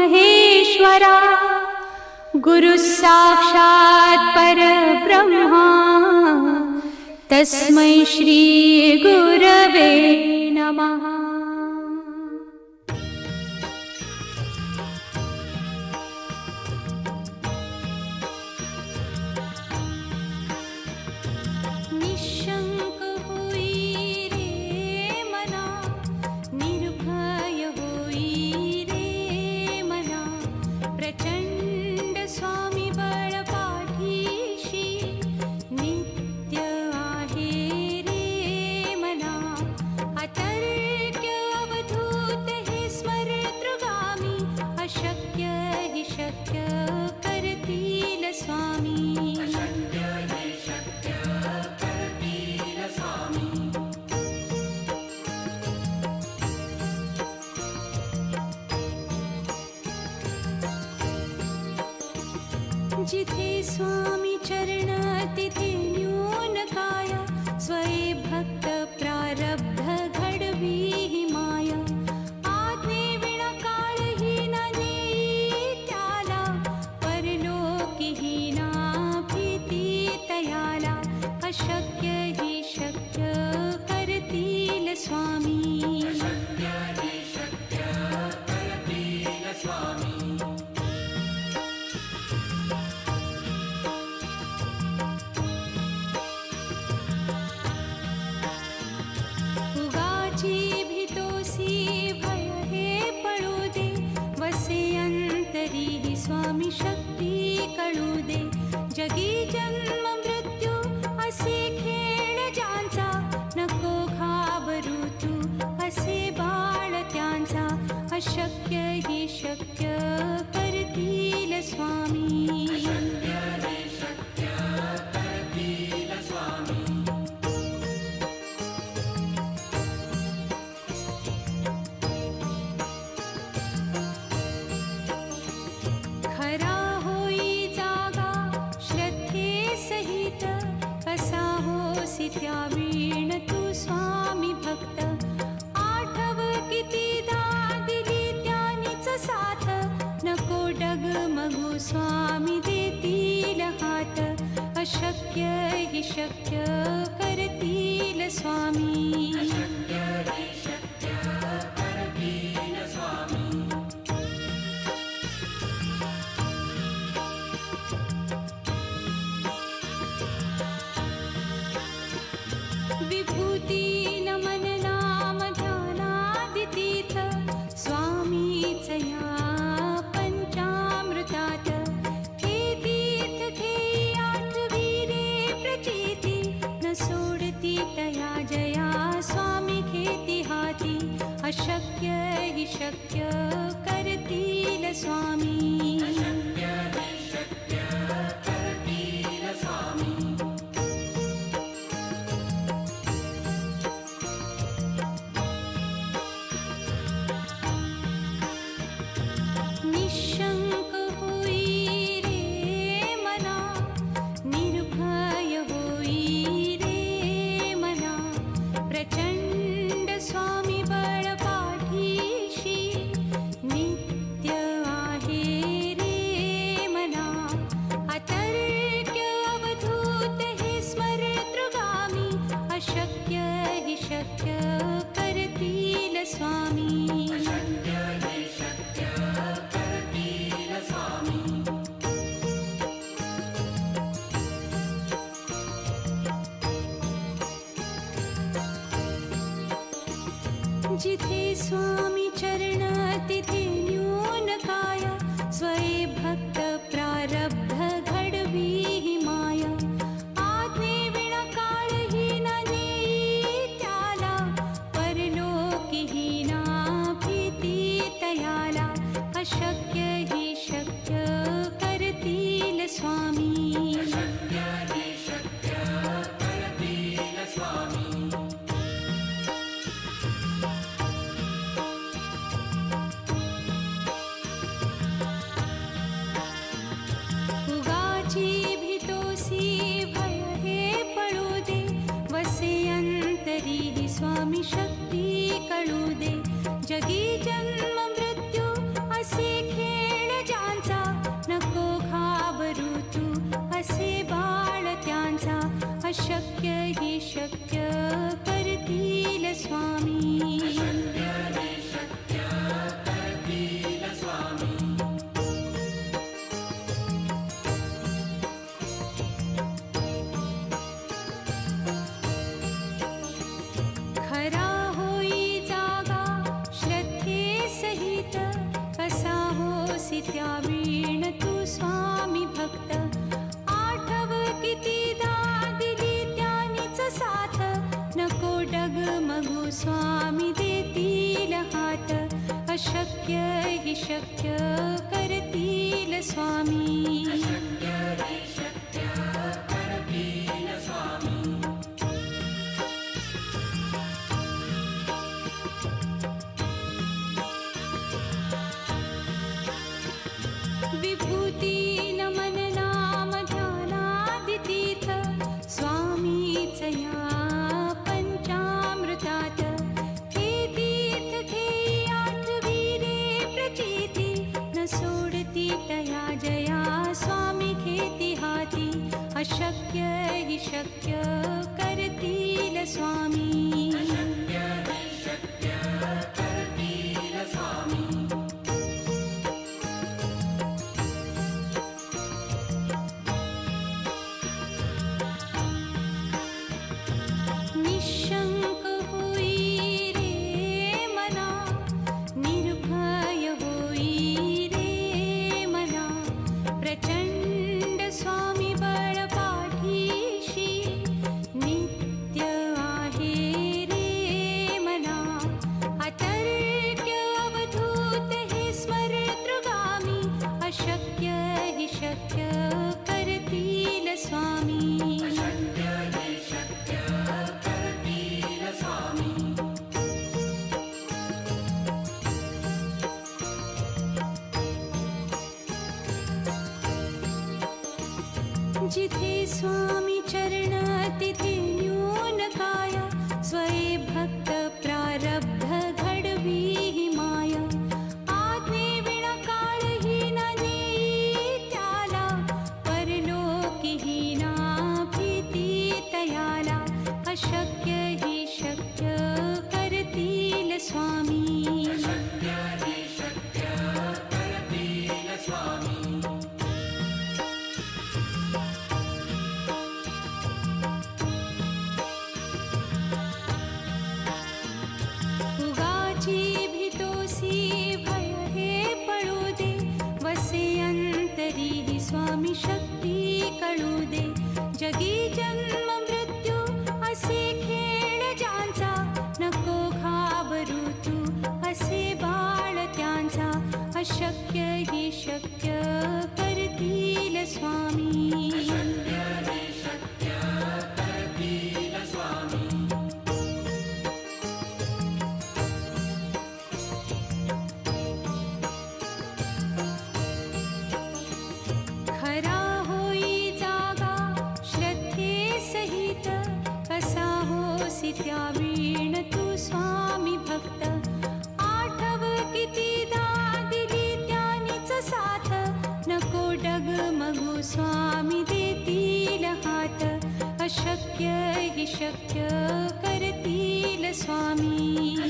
महेश्वरा गुरु साक्षात् परब्रह्मा तस्मै श्री गुरवे नमः। जिथे स्वामी चरण तिथे न्यून काया स्वये भक्त प्रारब्ध घडवी ही माया। आज्ञे विना काळही ना नेई त्याला परलोकी ही ना भीती तयाला। अशक्य ही शक्य करतील स्वामी। स्वामी शक्ती कळू दे जगी जन्म मृत्यू असे खेळ ज्यांचा नको घाबरू तू असे बाळ त्यांचा। अशक्य ही शक्य करतील स्वामी। त्यावीण तू स्वामी भक्त आठव कितीदा दिली त्यानीच साथ। नको डगमगू स्वामी देतील हात। अशक्य ही शक्य करतील स्वामी। विभूती नमन नाम ध्यानादितीर्थ स्वामीच या पंचामृतात। हे तीर्थ घेई आठवी रे प्रचिती न सोडती तया जया स्वामी घेती हाती। अशक्य ही शक्य करतील स्वामी। निशंक होई रे मना निर्भय होई रे मना। प्रचंड स्वामी बळ पाठीशी नित्य आहे रे मना। अतर्क्य अवधूत हे स्मरतृगामी। अशक्य ही शक्य करतील स्वामी। जिथे स्वामी चरण तिथे न्यून काया स्वये भक्त प्रारब्ध घडवी ही माया। आज्ञे विना काळही ना नेई त्याला परलोकी ही ना भीती तयाला। अशक्य ही शक्य करतील स्वामी। सहित कसा होसी त्या वीण तू स्वामी भक्त आठव कितीदा दिली त्यानीच साथ नको डगमगू स्वामी देतील हात अशक्य हि शक्य करतील स्वामी विभूती नमन नाम ध्यानादितीर्थ स्वामीच या पंचामृतात हे तीर्थ घेई आठविरे प्रचिती न सोडती तया जया स्वामी घेती हाती अशक्य हि शक्य करतील स्वामी निशंक होई रे मना निर्भय होई रे मना प्रचंड स्वामी बळ पाठीशी नित्य आहे रे मना अतर्क्य अवधूत हे स्मरतृगामी अशक्य हि शक्य करतील स्वामी जिथे स्वामी चरण तिथे न्यून काय स्वये भक्त प्रारब्ध घडवी ही माया आज्ञे विना काळही न नेई त्याला परलोकी ही ना भीती तयाला अशक्य हि शक्य करतील स्वामी स्वामी शक्ती कळू दे जगी जन्म मृत्यू असे खेळ ज्यांचा नको घाबरू तू असे बाळ त्यांचा अशक्य हि शक्य करतील स्वामी खरा होई जागा श्रद्धे सहित कसा होसी त्या वीण तू स्वामी भक्त आठव कितीदा दिली त्यानीच साथ नको डगमगू स्वामी देतील हात अशक्य हि शक्य करतील स्वामी